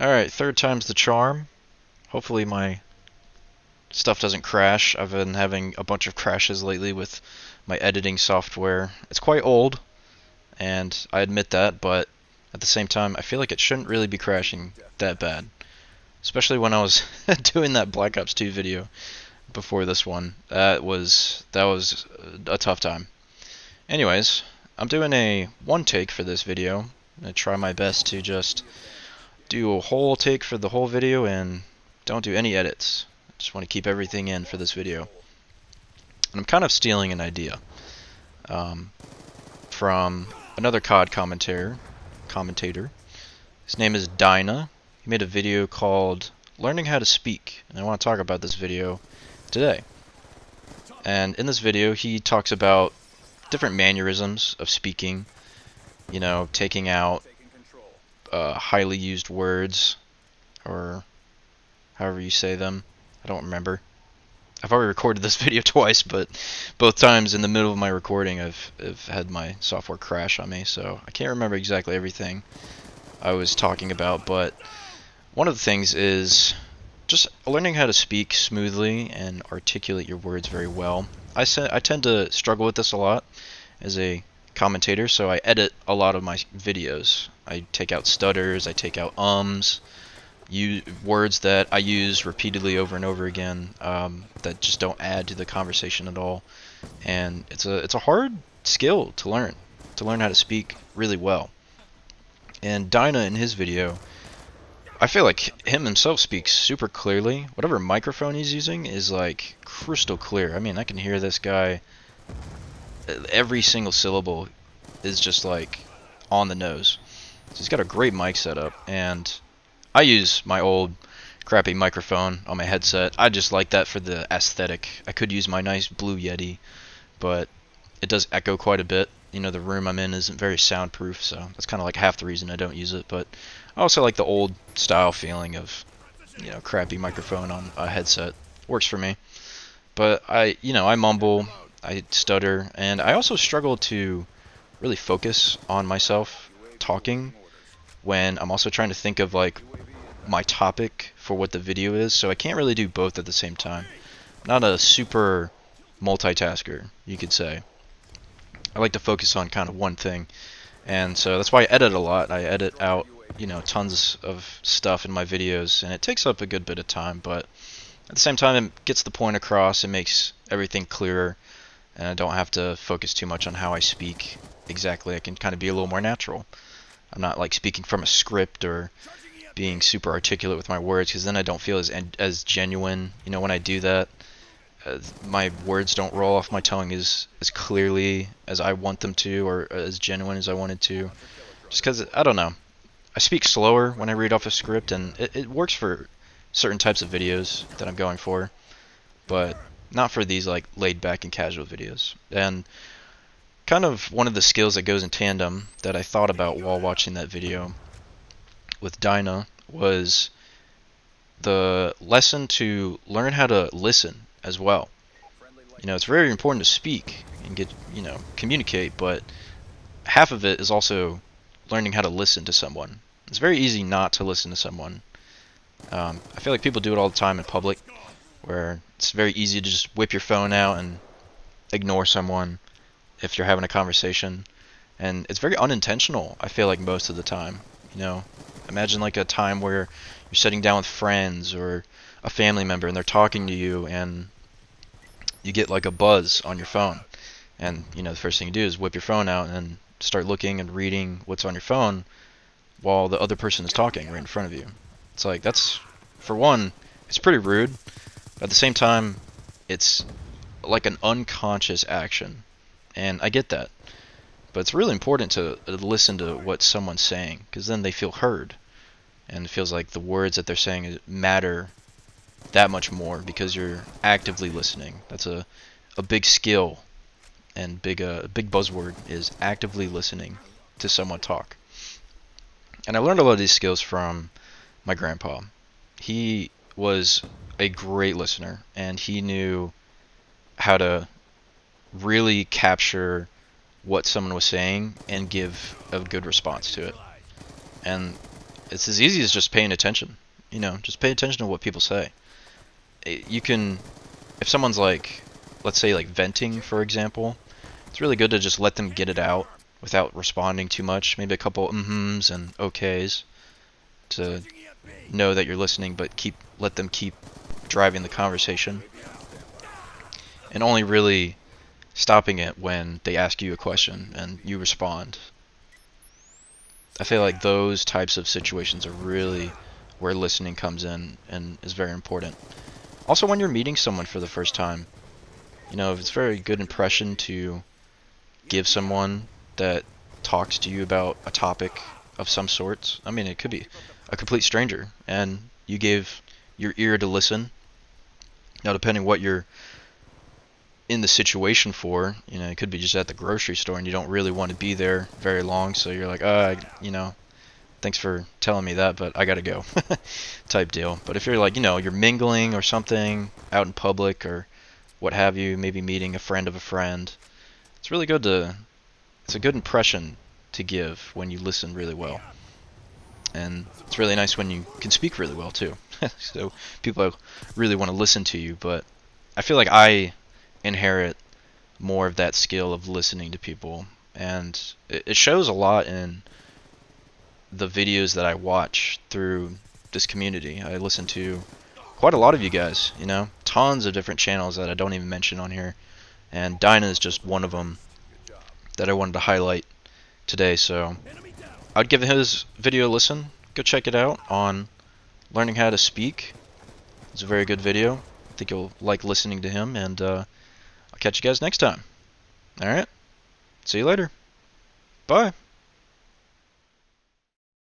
Alright, third time's the charm. Hopefully my stuff doesn't crash. I've been having a bunch of crashes lately with my editing software. It's quite old, and I admit that, but at the same time, I feel like it shouldn't really be crashing that bad. Especially when I was doing that Black Ops 2 video before this one. That was a tough time. Anyways, I'm doing a one take for this video. I'm gonna try my best to just do a whole take for the whole video and don't do any edits. I just want to keep everything in for this video. And I'm kind of stealing an idea um, from another COD commentator. His name is Dyna. He made a video called Learning How to Speak, and I want to talk about this video today. And in this video, he talks about different mannerisms of speaking, you know, taking out highly used words, or however you say them. I don't remember. I've already recorded this video twice, but both times in the middle of my recording I've had my software crash on me, so I can't remember exactly everything I was talking about, but one of the things is just learning how to speak smoothly and articulate your words very well. I tend to struggle with this a lot as a commentator, so I edit a lot of my videos. I take out stutters, I take out words that I use repeatedly over and over again that just don't add to the conversation at all. And it's a hard skill to learn how to speak really well. And Dyna in his video, I feel like him himself speaks super clearly. Whatever microphone he's using is like crystal clear. I mean, I can hear this guy. Every single syllable is just like on the nose. So he's got a great mic setup, and I use my old crappy microphone on my headset. I just like that for the aesthetic. I could use my nice Blue Yeti, but it does echo quite a bit. You know, the room I'm in isn't very soundproof, so that's kind of like half the reason I don't use it. But I also like the old style feeling of, you know, crappy microphone on a headset. Works for me. But I mumble, I stutter, and I also struggle to really focus on myself talking when I'm also trying to think of like my topic for what the video is, so I can't really do both at the same time. I'm not a super multitasker, you could say. I like to focus on kind of one thing, and so that's why I edit a lot. I edit out, you know, tons of stuff in my videos, and it takes up a good bit of time, but at the same time it gets the point across, it makes everything clearer, and I don't have to focus too much on how I speak exactly. I can kind of be a little more natural. I'm not like speaking from a script or being super articulate with my words, because then I don't feel as genuine. You know, when I do that, my words don't roll off my tongue as clearly as I want them to, or as genuine as I wanted to. Just because, I don't know. I speak slower when I read off a script, and it works for certain types of videos that I'm going for, but not for these like laid back and casual videos. And kind of one of the skills that goes in tandem that I thought about while watching that video with Dyna was the lesson to learn how to listen as well. You know, it's very important to speak and communicate, but half of it is also learning how to listen to someone. It's very easy not to listen to someone. I feel like people do it all the time in public, where it's very easy to just whip your phone out and ignore someone if you're having a conversation, and it's very unintentional. I feel like most of the time, you know, imagine like a time where you're sitting down with friends or a family member and they're talking to you, and you get like a buzz on your phone, and you know the first thing you do is whip your phone out and start looking and reading what's on your phone while the other person is talking right in front of you. It's like, that's, for one, it's pretty rude, but at the same time it's like an unconscious action. And I get that. But it's really important to listen to what someone's saying, because then they feel heard. And it feels like the words that they're saying matter that much more because you're actively listening. That's a big skill, and a big buzzword is actively listening to someone talk. And I learned a lot of these skills from my grandpa. He was a great listener, and he knew how to really capture what someone was saying and give a good response to it. And it's as easy as just paying attention. You know, just pay attention to what people say. You can, if someone's like, let's say like venting, for example, it's really good to just let them get it out without responding too much. Maybe a couple mm-hms and okays to know that you're listening, but let them keep driving the conversation. And only really stopping it when they ask you a question and you respond. I feel like those types of situations are really where listening comes in and is very important. Also, when you're meeting someone for the first time, you know, it's a very good impression to give someone that talks to you about a topic of some sorts. I mean, it could be a complete stranger, and you gave your ear to listen. Now, depending what you're in the situation for, you know, it could be just at the grocery store and you don't really want to be there very long, so you're like, you know, thanks for telling me that, but I gotta go, type deal. But if you're like, you know, you're mingling or something out in public or what have you, maybe meeting a friend of a friend, it's really good to, it's a good impression to give when you listen really well. And it's really nice when you can speak really well too. So people really want to listen to you, but I feel like I inherit more of that skill of listening to people, and it shows a lot in the videos that I watch through this community. I listen to quite a lot of you guys, you know, tons of different channels that I don't even mention on here, and Dinah is just one of them that I wanted to highlight today. So I'd give his video a listen. Go check it out on learning how to speak. It's a very good video. I think you'll like listening to him, and I'll catch you guys next time. Alright, see you later. Bye.